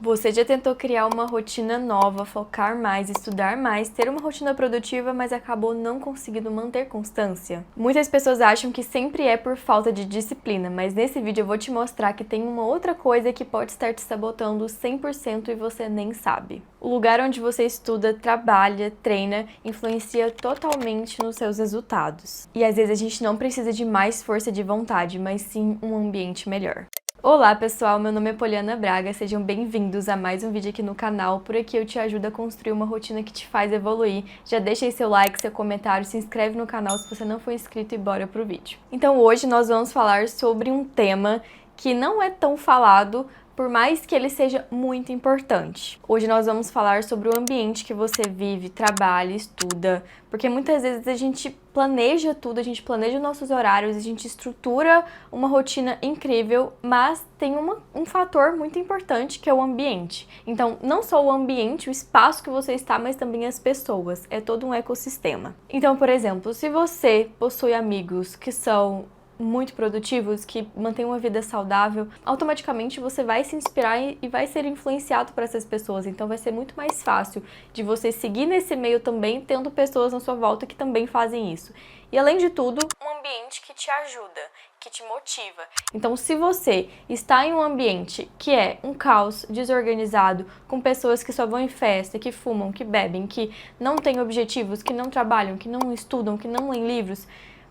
Você já tentou criar uma rotina nova, focar mais, estudar mais, ter uma rotina produtiva, mas acabou não conseguindo manter constância? Muitas pessoas acham que sempre é por falta de disciplina, mas nesse vídeo eu vou te mostrar que tem uma outra coisa que pode estar te sabotando 100% e você nem sabe. O lugar onde você estuda, trabalha, treina, influencia totalmente nos seus resultados. E às vezes a gente não precisa de mais força de vontade, mas sim um ambiente melhor. Olá pessoal, meu nome é Poliana Braga, sejam bem-vindos a mais um vídeo aqui no canal. Por aqui eu te ajudo a construir uma rotina que te faz evoluir. Já deixa aí seu like, seu comentário, se inscreve no canal se você não for inscrito e bora pro vídeo. Então hoje nós vamos falar sobre um tema que não é tão falado, por mais que ele seja muito importante. Hoje nós vamos falar sobre o ambiente que você vive, trabalha, estuda, porque muitas vezes a gente planeja tudo, a gente planeja nossos horários, a gente estrutura uma rotina incrível, mas tem um fator muito importante que é o ambiente. Então, não só o ambiente, o espaço que você está, mas também as pessoas, é todo um ecossistema. Então, por exemplo, se você possui amigos que são muito produtivos, que mantêm uma vida saudável, automaticamente você vai se inspirar e vai ser influenciado por essas pessoas. Então vai ser muito mais fácil de você seguir nesse meio também, tendo pessoas na sua volta que também fazem isso. E além de tudo, um ambiente que te ajuda, que te motiva. Então se você está em um ambiente que é um caos, desorganizado, com pessoas que só vão em festa, que fumam, que bebem, que não têm objetivos, que não trabalham, que não estudam, que não leem livros,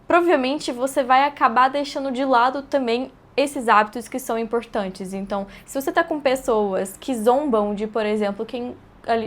provavelmente você vai acabar deixando de lado também esses hábitos que são importantes. Então, se você tá com pessoas que zombam de, por exemplo, quem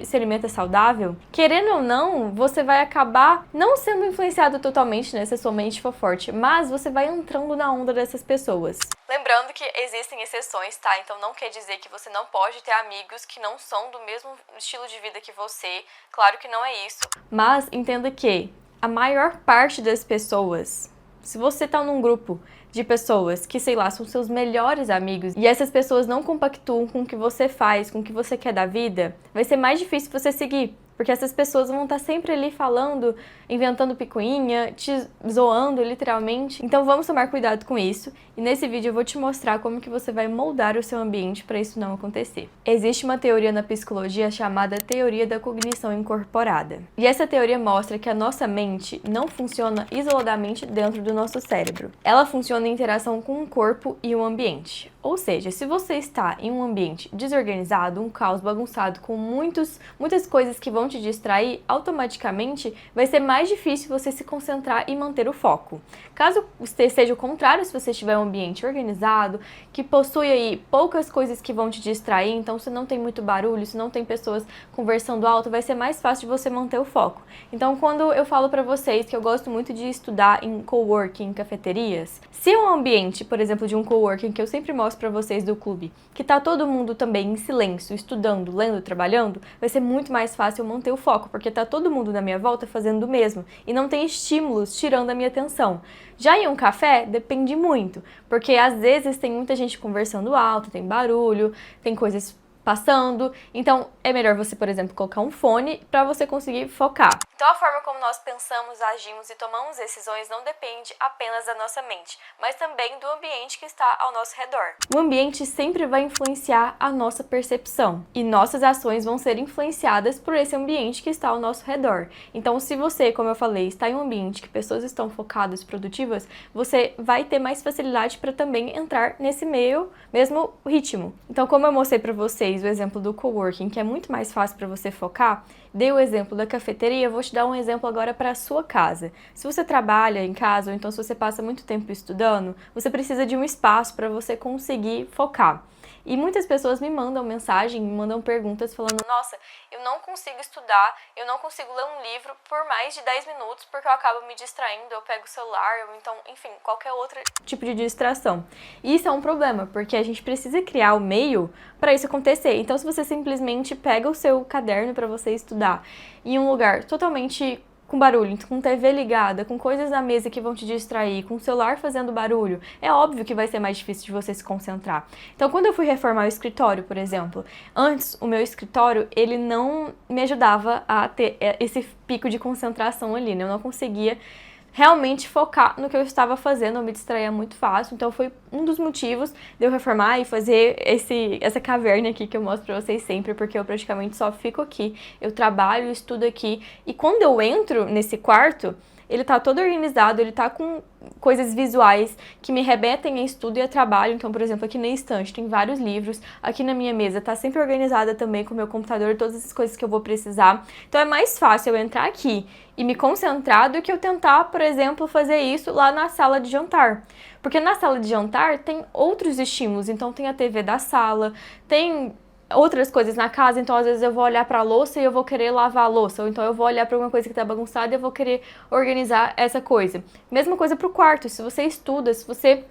se alimenta saudável, querendo ou não, você vai acabar não sendo influenciado totalmente, né, se a sua mente for forte, mas você vai entrando na onda dessas pessoas. Lembrando que existem exceções, tá? Então não quer dizer que você não pode ter amigos que não são do mesmo estilo de vida que você, claro que não é isso. Mas entenda que a maior parte das pessoas, se você tá num grupo de pessoas que, sei lá, são seus melhores amigos e essas pessoas não compactuam com o que você faz, com o que você quer da vida, vai ser mais difícil você seguir. Porque essas pessoas vão estar sempre ali falando, inventando picuinha, te zoando literalmente. Então vamos tomar cuidado com isso. E nesse vídeo eu vou te mostrar como que você vai moldar o seu ambiente para isso não acontecer. Existe uma teoria na psicologia chamada teoria da cognição incorporada. E essa teoria mostra que a nossa mente não funciona isoladamente dentro do nosso cérebro. Ela funciona em interação com o corpo e o ambiente. Ou seja, se você está em um ambiente desorganizado, um caos bagunçado, com muitas coisas que vão te distrair, automaticamente vai ser mais difícil você se concentrar e manter o foco. Caso seja o contrário, se você estiver em um ambiente organizado, que possui aí poucas coisas que vão te distrair, então se não tem muito barulho, se não tem pessoas conversando alto, vai ser mais fácil de você manter o foco. Então quando eu falo pra vocês que eu gosto muito de estudar em coworking, em cafeterias, se um ambiente, por exemplo, de um coworking, que eu sempre mostro pra vocês do clube, que tá todo mundo também em silêncio, estudando, lendo, trabalhando, vai ser muito mais fácil eu manter o foco, porque tá todo mundo na minha volta fazendo o mesmo e não tem estímulos tirando a minha atenção. Já em um café, depende muito, porque às vezes tem muita gente conversando alto, tem barulho, tem coisas passando, então é melhor você, por exemplo, colocar um fone para você conseguir focar. Então a forma como nós pensamos, agimos e tomamos decisões não depende apenas da nossa mente, mas também do ambiente que está ao nosso redor. O ambiente sempre vai influenciar a nossa percepção e nossas ações vão ser influenciadas por esse ambiente que está ao nosso redor. Então se você, como eu falei, está em um ambiente que pessoas estão focadas, produtivas, você vai ter mais facilidade para também entrar nesse mesmo ritmo. Então como eu mostrei para vocês o exemplo do coworking, que é muito mais fácil para você focar, dei o exemplo da cafeteria, eu vou te dar um exemplo agora para a sua casa. Se você trabalha em casa, ou então se você passa muito tempo estudando, você precisa de um espaço para você conseguir focar. E muitas pessoas me mandam mensagem, me mandam perguntas falando: nossa, eu não consigo estudar, eu não consigo ler um livro por mais de 10 minutos porque eu acabo me distraindo, eu pego o celular, ou então, enfim, qualquer outro tipo de distração. E isso é um problema, porque a gente precisa criar o meio para isso acontecer. Então, se você simplesmente pega o seu caderno para você estudar em um lugar totalmente com barulho, com TV ligada, com coisas na mesa que vão te distrair, com o celular fazendo barulho, é óbvio que vai ser mais difícil de você se concentrar. Então, quando eu fui reformar o escritório, por exemplo, antes o meu escritório, ele não me ajudava a ter esse pico de concentração ali, né? Eu não conseguia realmente focar no que eu estava fazendo, eu me distraía muito fácil, então foi um dos motivos de eu reformar e fazer essa caverna aqui que eu mostro pra vocês sempre, porque eu praticamente só fico aqui, eu trabalho, estudo aqui, e quando eu entro nesse quarto, ele tá todo organizado, ele tá com coisas visuais que me remetem a estudo e a trabalho. Então, por exemplo, aqui na estante tem vários livros, aqui na minha mesa tá sempre organizada também com o meu computador, todas essas coisas que eu vou precisar. Então é mais fácil eu entrar aqui e me concentrar do que eu tentar, por exemplo, fazer isso lá na sala de jantar. Porque na sala de jantar tem outros estímulos, então tem a TV da sala, tem outras coisas na casa, então às vezes eu vou olhar pra louça e eu vou querer lavar a louça, ou então eu vou olhar pra alguma coisa que tá bagunçada e eu vou querer organizar essa coisa. Mesma coisa pro quarto, se você estuda, se você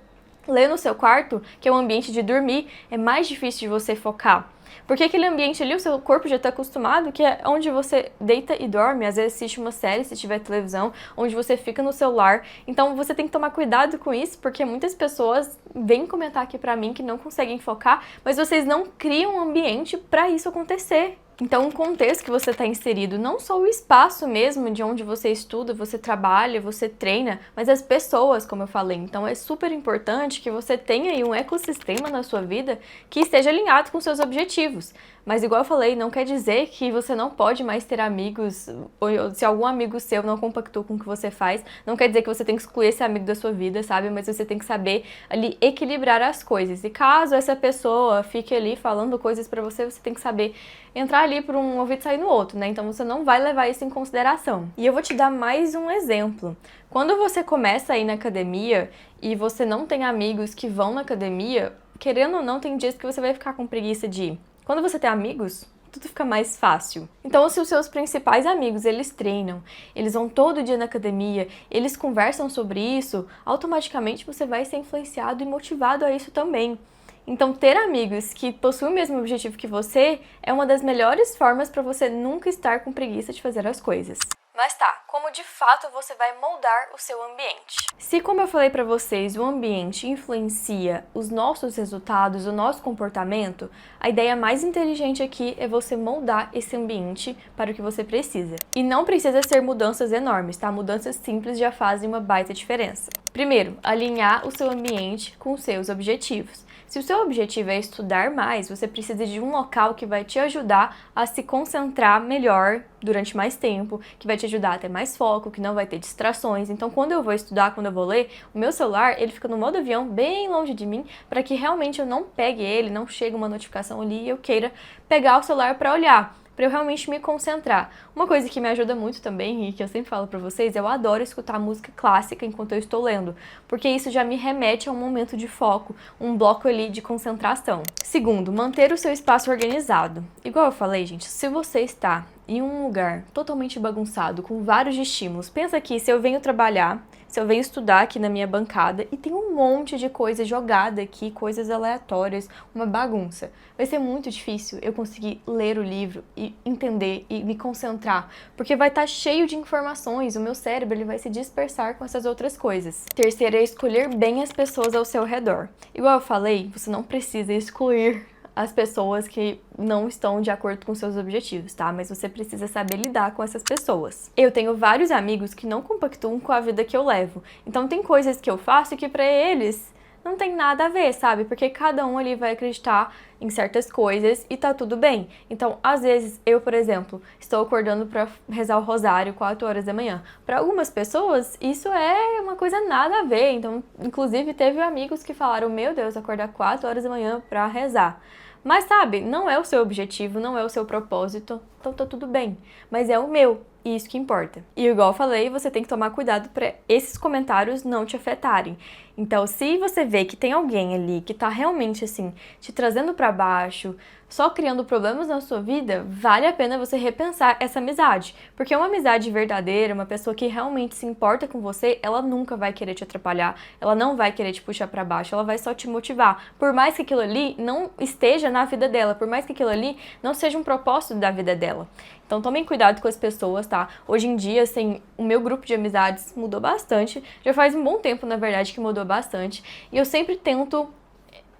lê no seu quarto, que é um ambiente de dormir, é mais difícil de você focar. Porque aquele ambiente ali, o seu corpo já está acostumado, que é onde você deita e dorme, às vezes assiste uma série, se tiver televisão, onde você fica no celular. Então você tem que tomar cuidado com isso, porque muitas pessoas vêm comentar aqui pra mim que não conseguem focar, mas vocês não criam um ambiente para isso acontecer. Então, o contexto que você está inserido, não só o espaço mesmo de onde você estuda, você trabalha, você treina, mas as pessoas, como eu falei. Então, é super importante que você tenha aí um ecossistema na sua vida que esteja alinhado com seus objetivos. Mas, igual eu falei, não quer dizer que você não pode mais ter amigos, ou se algum amigo seu não compactou com o que você faz, não quer dizer que você tem que excluir esse amigo da sua vida, sabe? Mas você tem que saber ali equilibrar as coisas. E caso essa pessoa fique ali falando coisas pra você, você tem que saber entrar ali por um ouvido e sair no outro, né? Então você não vai levar isso em consideração. E eu vou te dar mais um exemplo. Quando você começa a ir na academia e você não tem amigos que vão na academia, querendo ou não, tem dias que você vai ficar com preguiça de ir. Quando você tem amigos, tudo fica mais fácil. Então, se os seus principais amigos, eles treinam, eles vão todo dia na academia, eles conversam sobre isso, automaticamente você vai ser influenciado e motivado a isso também. Então, ter amigos que possuem o mesmo objetivo que você é uma das melhores formas para você nunca estar com preguiça de fazer as coisas. Mas tá, como de fato você vai moldar o seu ambiente? Se, como eu falei pra vocês, o ambiente influencia os nossos resultados, o nosso comportamento, a ideia mais inteligente aqui é você moldar esse ambiente para o que você precisa. E não precisa ser mudanças enormes, tá? Mudanças simples já fazem uma baita diferença. Primeiro, alinhar o seu ambiente com os seus objetivos. Se o seu objetivo é estudar mais, você precisa de um local que vai te ajudar a se concentrar melhor durante mais tempo, que vai te ajudar a ter mais foco, que não vai ter distrações. Então, quando eu vou estudar, quando eu vou ler, o meu celular, ele fica no modo avião, bem longe de mim, para que realmente eu não pegue ele, não chegue uma notificação ali e eu queira pegar o celular para olhar, para eu realmente me concentrar. Uma coisa que me ajuda muito também, e que eu sempre falo pra vocês, eu adoro escutar música clássica enquanto eu estou lendo, porque isso já me remete a um momento de foco, um bloco ali de concentração. Segundo, manter o seu espaço organizado. Igual eu falei, gente, se você está em um lugar totalmente bagunçado, com vários estímulos, pensa aqui, se eu venho trabalhar, se eu venho estudar aqui na minha bancada e tem um monte de coisa jogada aqui, coisas aleatórias, uma bagunça. Vai ser muito difícil eu conseguir ler o livro e entender e me concentrar, porque vai estar cheio de informações, o meu cérebro ele vai se dispersar com essas outras coisas. Terceiro é escolher bem as pessoas ao seu redor. Igual eu falei, você não precisa excluir as pessoas que não estão de acordo com seus objetivos, tá? Mas você precisa saber lidar com essas pessoas. Eu tenho vários amigos que não compactuam com a vida que eu levo. Então tem coisas que eu faço que pra eles não tem nada a ver, sabe? Porque cada um ali vai acreditar em certas coisas e tá tudo bem. Então, às vezes, eu, por exemplo, estou acordando pra rezar o rosário 4 horas da manhã. Para algumas pessoas, isso é uma coisa nada a ver. Então, inclusive, teve amigos que falaram, meu Deus, acordar 4 horas da manhã pra rezar. Mas sabe, não é o seu objetivo, não é o seu propósito, então tá tudo bem. Mas é o meu, e isso que importa. E igual eu falei, você tem que tomar cuidado para esses comentários não te afetarem. Então, se você vê que tem alguém ali que tá realmente assim, te trazendo para baixo, só criando problemas na sua vida, vale a pena você repensar essa amizade. Porque uma amizade verdadeira, uma pessoa que realmente se importa com você, ela nunca vai querer te atrapalhar, ela não vai querer te puxar para baixo, ela vai só te motivar. Por mais que aquilo ali não esteja na vida dela, por mais que aquilo ali não seja um propósito da vida dela. Então tomem cuidado com as pessoas, tá? Hoje em dia, assim, o meu grupo de amizades mudou bastante. Já faz um bom tempo, na verdade, que mudou bastante. E eu sempre tento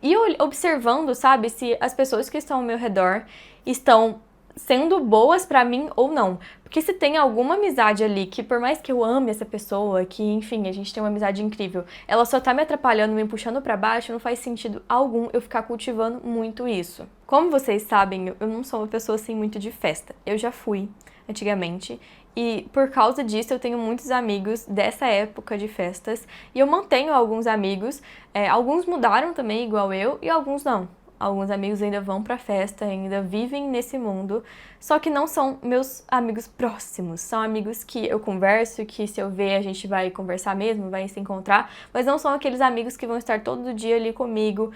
ir observando, sabe, se as pessoas que estão ao meu redor estão sendo boas pra mim ou não. Porque se tem alguma amizade ali que, por mais que eu ame essa pessoa, que, enfim, a gente tem uma amizade incrível, ela só tá me atrapalhando, me puxando pra baixo, não faz sentido algum eu ficar cultivando muito isso. Como vocês sabem, eu não sou uma pessoa assim muito de festa. Eu já fui antigamente. E por causa disso eu tenho muitos amigos dessa época de festas. E eu mantenho alguns amigos. Alguns mudaram também, igual eu, e alguns não. Alguns amigos ainda vão pra festa, ainda vivem nesse mundo, só que não são meus amigos próximos. São amigos que eu converso, que se eu ver a gente vai conversar mesmo, vai se encontrar, mas não são aqueles amigos que vão estar todo dia ali comigo,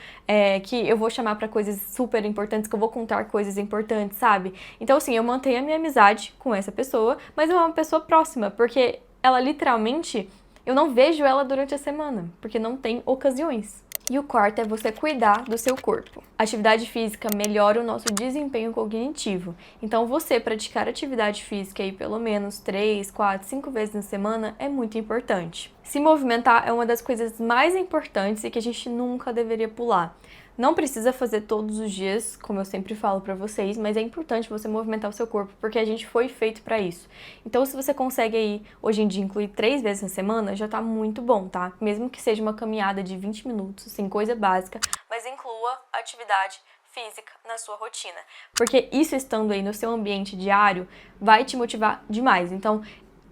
que eu vou chamar pra coisas super importantes, que eu vou contar coisas importantes, sabe? Então, assim, eu mantenho a minha amizade com essa pessoa, mas não é uma pessoa próxima, porque ela literalmente, eu não vejo ela durante a semana, porque não tem ocasiões. E o quarto é você cuidar do seu corpo. A atividade física melhora o nosso desempenho cognitivo. Então, você praticar atividade física aí pelo menos 3, 4, 5 vezes na semana é muito importante. Se movimentar é uma das coisas mais importantes e que a gente nunca deveria pular. Não precisa fazer todos os dias, como eu sempre falo pra vocês, mas é importante você movimentar o seu corpo, porque a gente foi feito pra isso. Então, se você consegue aí, hoje em dia, incluir 3 vezes na semana, já tá muito bom, tá? Mesmo que seja uma caminhada de 20 minutos, assim, coisa básica, mas inclua atividade física na sua rotina. Porque isso estando aí no seu ambiente diário, vai te motivar demais. Então,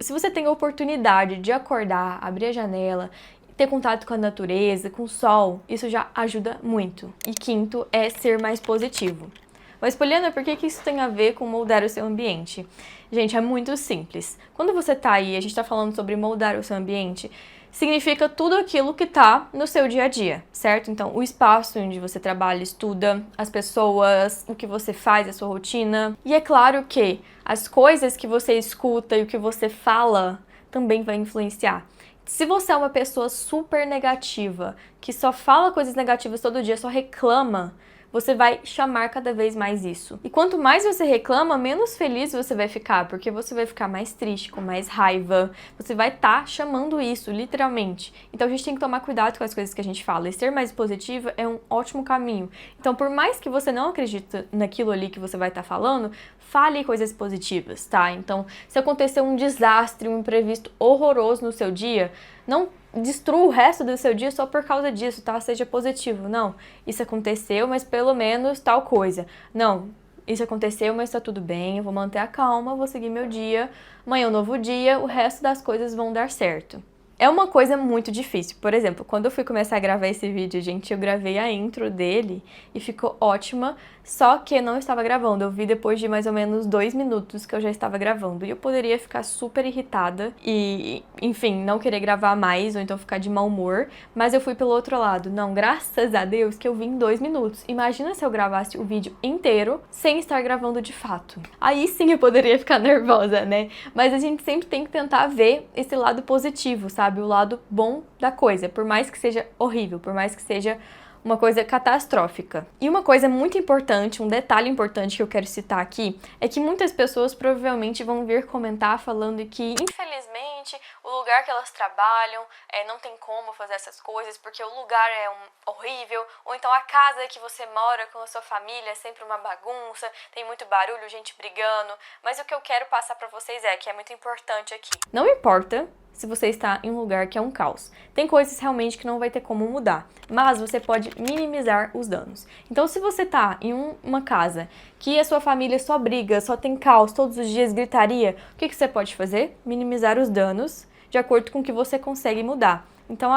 se você tem a oportunidade de acordar, abrir a janela, ter contato com a natureza, com o sol, isso já ajuda muito. E quinto é ser mais positivo. Mas, Poliana, por que isso tem a ver com moldar o seu ambiente? Gente, é muito simples. Quando você tá aí, a gente tá falando sobre moldar o seu ambiente, significa tudo aquilo que tá no seu dia a dia, certo? Então, o espaço onde você trabalha, estuda, as pessoas, o que você faz, a sua rotina. E é claro que as coisas que você escuta e o que você fala também vai influenciar. Se você é uma pessoa super negativa, que só fala coisas negativas todo dia, só reclama, você vai chamar cada vez mais isso. E quanto mais você reclama, menos feliz você vai ficar, porque você vai ficar mais triste, com mais raiva. Você vai estar chamando isso, literalmente. Então a gente tem que tomar cuidado com as coisas que a gente fala. E ser mais positiva é um ótimo caminho. Então, por mais que você não acredite naquilo ali que você vai estar falando, fale coisas positivas, tá? Então, se acontecer um desastre, um imprevisto horroroso no seu dia, não destrua o resto do seu dia só por causa disso, tá? Seja positivo. Não, isso aconteceu, mas pelo menos tal coisa. Não, isso aconteceu, mas tá tudo bem, eu vou manter a calma, vou seguir meu dia, amanhã é um novo dia, o resto das coisas vão dar certo. É uma coisa muito difícil. Por exemplo, quando eu fui começar a gravar esse vídeo, gente, eu gravei a intro dele e ficou ótima, só que não estava gravando. Eu vi depois de mais ou menos 2 minutos que eu já estava gravando. E eu poderia ficar super irritada e, enfim, não querer gravar mais ou então ficar de mau humor. Mas eu fui pelo outro lado. Não, graças a Deus que eu vi em 2 minutos. Imagina se eu gravasse o vídeo inteiro sem estar gravando de fato. Aí sim eu poderia ficar nervosa, né? Mas a gente sempre tem que tentar ver esse lado positivo, sabe? O lado bom da coisa, por mais que seja horrível, por mais que seja uma coisa catastrófica. E uma coisa muito importante, um detalhe importante que eu quero citar aqui, é que muitas pessoas provavelmente vão vir comentar falando que, infelizmente, o lugar que elas trabalham não tem como fazer essas coisas, porque o lugar é horrível, ou então a casa que você mora com a sua família é sempre uma bagunça, tem muito barulho, gente brigando. Mas o que eu quero passar pra vocês é que é muito importante aqui. Não importa se você está em um lugar que é um caos. Tem coisas realmente que não vai ter como mudar, mas você pode minimizar os danos. Então, se você está em uma casa que a sua família só briga, só tem caos, todos os dias gritaria, o que você pode fazer? Minimizar os danos de acordo com o que você consegue mudar. Então,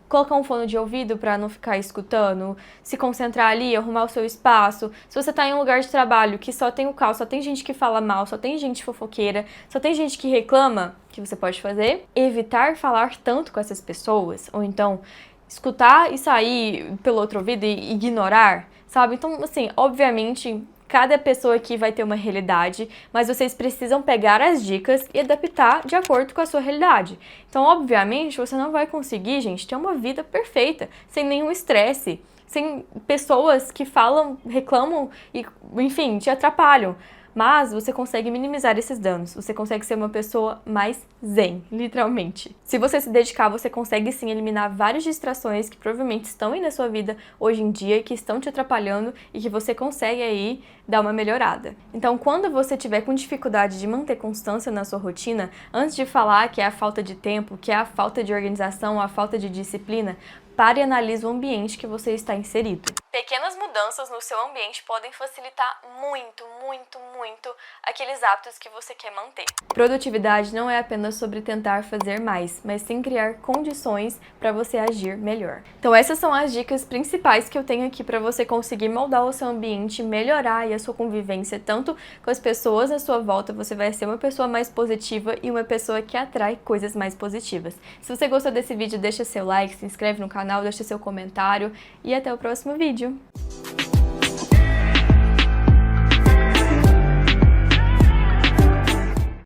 colocar um fone de ouvido para não ficar escutando, se concentrar ali, arrumar o seu espaço. Se você tá em um lugar de trabalho que só tem o caos, só tem gente que fala mal, só tem gente fofoqueira, só tem gente que reclama, o que você pode fazer? Evitar falar tanto com essas pessoas, ou então escutar e sair pelo outro ouvido e ignorar, sabe? Então, assim, obviamente, cada pessoa aqui vai ter uma realidade, mas vocês precisam pegar as dicas e adaptar de acordo com a sua realidade. Então, obviamente, você não vai conseguir, gente, ter uma vida perfeita, sem nenhum estresse, sem pessoas que falam, reclamam e, enfim, te atrapalham. Mas você consegue minimizar esses danos, você consegue ser uma pessoa mais zen, literalmente. Se você se dedicar, você consegue sim eliminar várias distrações que provavelmente estão aí na sua vida hoje em dia, que estão te atrapalhando e que você consegue aí dar uma melhorada. Então, quando você tiver com dificuldade de manter constância na sua rotina, antes de falar que é a falta de tempo, que é a falta de organização, a falta de disciplina, pare e analise o ambiente que você está inserido. Pequenas mudanças no seu ambiente podem facilitar muito aqueles hábitos que você quer manter. Produtividade não é apenas sobre tentar fazer mais, mas sim criar condições para você agir melhor. Então essas são as dicas principais que eu tenho aqui para você conseguir moldar o seu ambiente, melhorar a sua convivência tanto com as pessoas à sua volta, você vai ser uma pessoa mais positiva e uma pessoa que atrai coisas mais positivas. Se você gostou desse vídeo, deixa seu like, se inscreve no canal, deixa seu comentário e até o próximo vídeo.